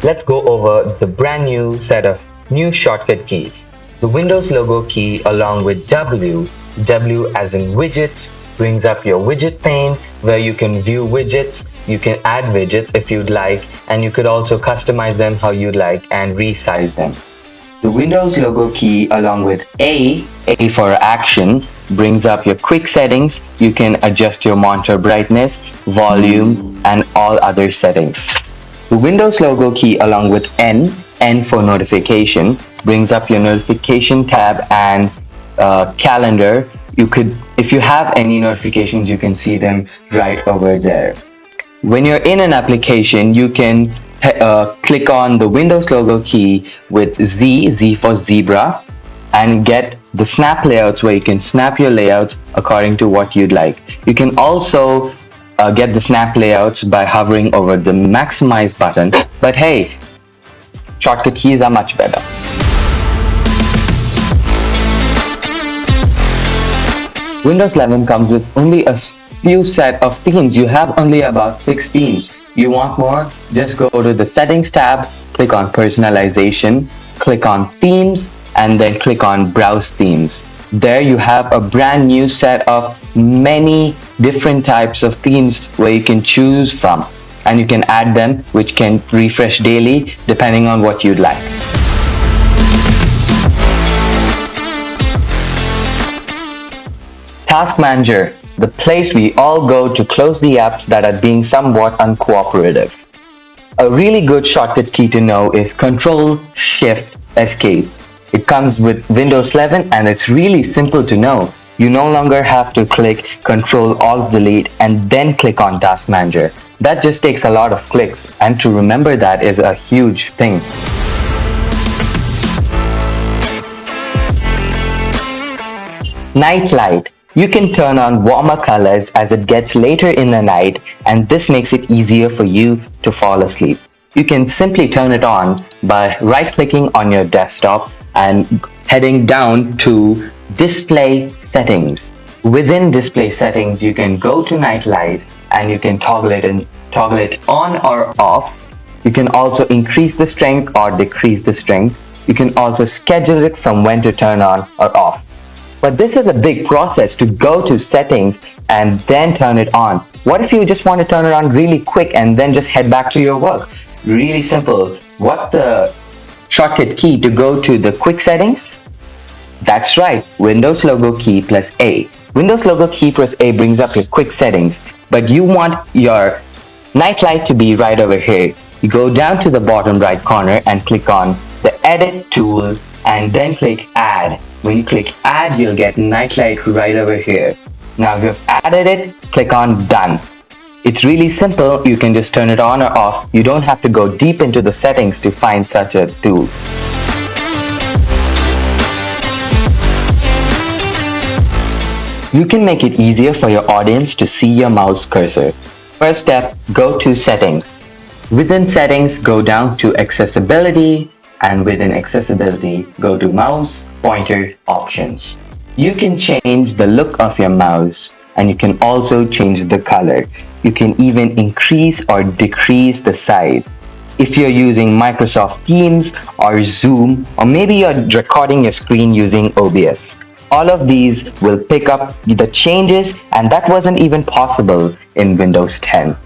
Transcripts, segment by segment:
let's go over the brand new set of new shortcut keys. The Windows logo key along with W as in widgets, brings up your widget pane where you can view widgets, you can add widgets if you'd like, and you could also customize them how you'd like and resize them. The Windows logo key along with A for action, brings up your quick settings. You can adjust your monitor brightness, volume, and all other settings. The Windows logo key along with N for notification, brings up your notification tab and calendar. You could, if you have any notifications, you can see them right over there. When you're in an application, you can click on the Windows logo key with Z for zebra, and get the snap layouts where you can snap your layouts according to what you'd like. You can also get the snap layouts by hovering over the maximize button, but hey, shortcut keys are much better. Windows 11 comes with only a few set of themes. You have only about 6 themes. You want more? Just go to the settings tab, click on personalization, click on themes, and then click on browse themes. There you have a brand new set of many different types of themes where you can choose from, and you can add them, which can refresh daily depending on what you'd like. Task Manager, the place we all go to close the apps that are being somewhat uncooperative. A really good shortcut key to know is Control-Shift-Escape. It comes with Windows 11 and it's really simple to know. You no longer have to click Control-Alt-Delete and then click on Task Manager. That just takes a lot of clicks, and to remember that is a huge thing. Night light. You can turn on warmer colors as it gets later in the night, and this makes it easier for you to fall asleep. You can simply turn it on by right-clicking on your desktop and heading down to Display Settings. Within Display Settings, you can go to Night Light and you can toggle it on or off. You can also increase the strength or decrease the strength. You can also schedule it from when to turn on or off. But this is a big process to go to settings and then turn it on. What if you just want to turn it on really quick and then just head back to your work? Really simple. What's the shortcut key to go to the quick settings? That's right, Windows logo key plus A. Windows logo key plus A brings up your quick settings, but you want your night light to be right over here. You go down to the bottom right corner and click on the edit tool and then click add. When you click add, you'll get nightlight right over here. Now if you've added it, click on done. It's really simple. You can just turn it on or off. You don't have to go deep into the settings to find such a tool. You can make it easier for your audience to see your mouse cursor. First step, go to settings. Within settings, go down to accessibility, and within accessibility, go to mouse pointer options. You can change the look of your mouse, and you can also change the color. You can even increase or decrease the size. If you're using Microsoft Teams or Zoom, or maybe you're recording your screen using OBS, all of these will pick up the changes, and that wasn't even possible in Windows 10.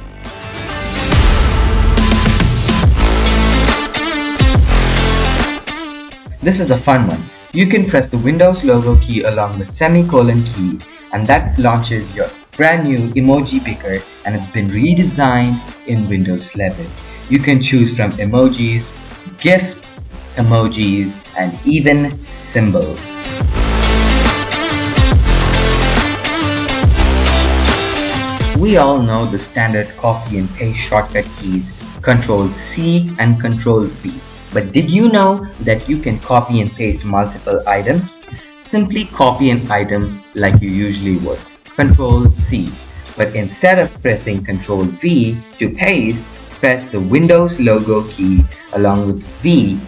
This is the fun one. You can press the Windows logo key along with semicolon key, and that launches your brand new Emoji Picker, and it's been redesigned in Windows 11. You can choose from emojis, GIFs, emojis, and even symbols. We all know the standard copy and paste shortcut keys, Ctrl-C and Ctrl-V. But did you know that you can copy and paste multiple items? Simply copy an item like you usually would, Ctrl-C. But instead of pressing Ctrl-V to paste, press the Windows logo key along with V,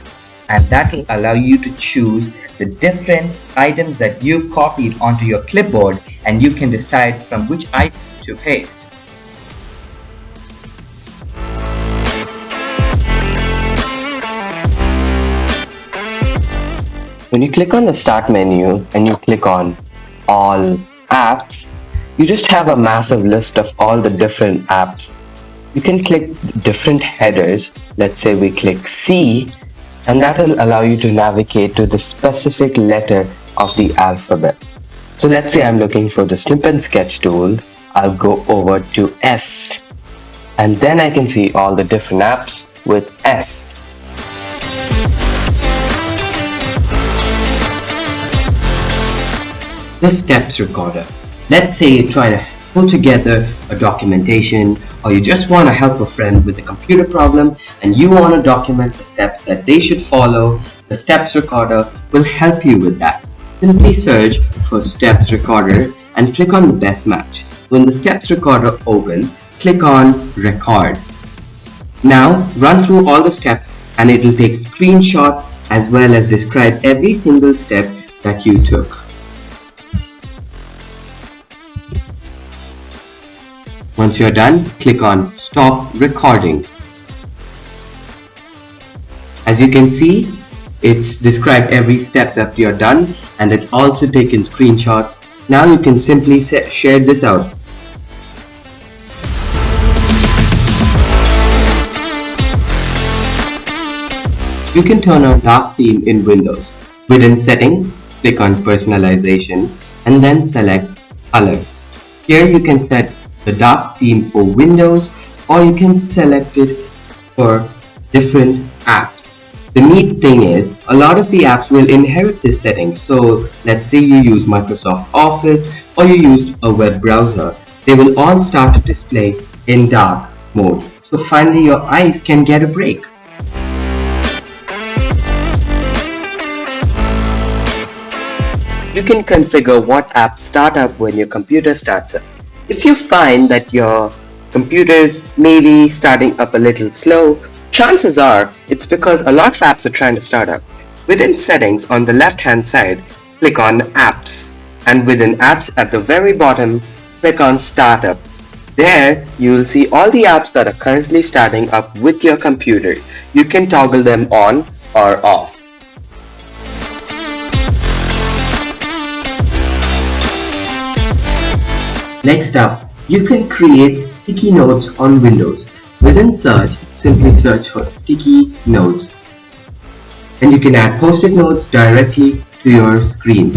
and that will allow you to choose the different items that you've copied onto your clipboard, and you can decide from which item to paste. When you click on the Start menu and you click on All Apps, you just have a massive list of all the different apps. You can click different headers. Let's say we click C, and that will allow you to navigate to the specific letter of the alphabet. So let's say I'm looking for the snip and sketch tool. I'll go over to S, and then I can see all the different apps with S. The steps recorder. Let's say you're trying to pull together a documentation, or you just want to help a friend with a computer problem and you want to document the steps that they should follow. The steps recorder will help you with that. Simply search for steps recorder and click on the best match. When the steps recorder opens, click on record. Now run through all the steps and it will take screenshots as well as describe every single step that you took. Once you're done, click on Stop Recording. As you can see, it's described every step that you're done and it's also taken screenshots. Now you can simply share this out. You can turn on dark theme in Windows. Within Settings, click on Personalization and then select Colors. Here you can set the dark theme for Windows, or you can select it for different apps. The neat thing is, a lot of the apps will inherit this setting. So let's say you use Microsoft Office or you use a web browser. They will all start to display in dark mode. So finally your eyes can get a break. You can configure what apps start up when your computer starts up. If you find that your computers may be starting up a little slow, chances are it's because a lot of apps are trying to start up. Within Settings on the left hand side, click on Apps, and within Apps at the very bottom, click on Startup. There you will see all the apps that are currently starting up with your computer. You can toggle them on or off. Next up, you can create sticky notes on Windows. Within Search, simply search for sticky notes. And you can add post-it notes directly to your screen.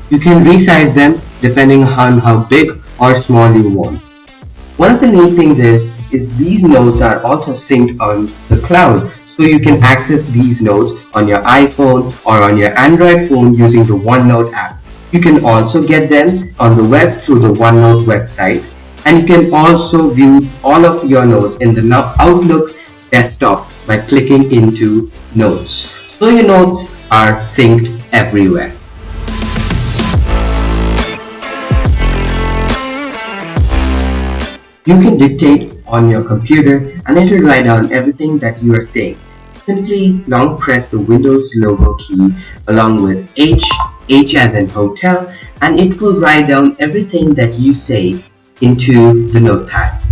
You can resize them depending on how big or small you want. One of the neat things is these notes are also synced on the cloud. So you can access these notes on your iPhone or on your Android phone using the OneNote app. You can also get them on the web through the OneNote website, and you can also view all of your notes in the Outlook desktop by clicking into Notes. So your notes are synced everywhere. You can dictate on your computer and it will write down everything that you are saying. Simply long press the Windows logo key along with H as in hotel, and it will write down everything that you say into the notepad.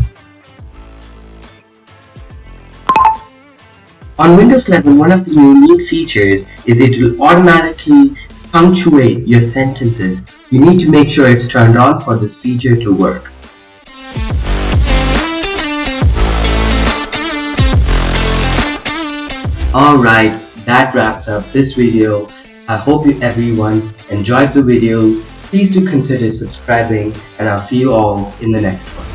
On Windows 11, one of the unique features is it will automatically punctuate your sentences. You need to make sure it's turned on for this feature to work. Alright, that wraps up this video. I hope everyone enjoyed the video. Please do consider subscribing, and I'll see you all in the next one.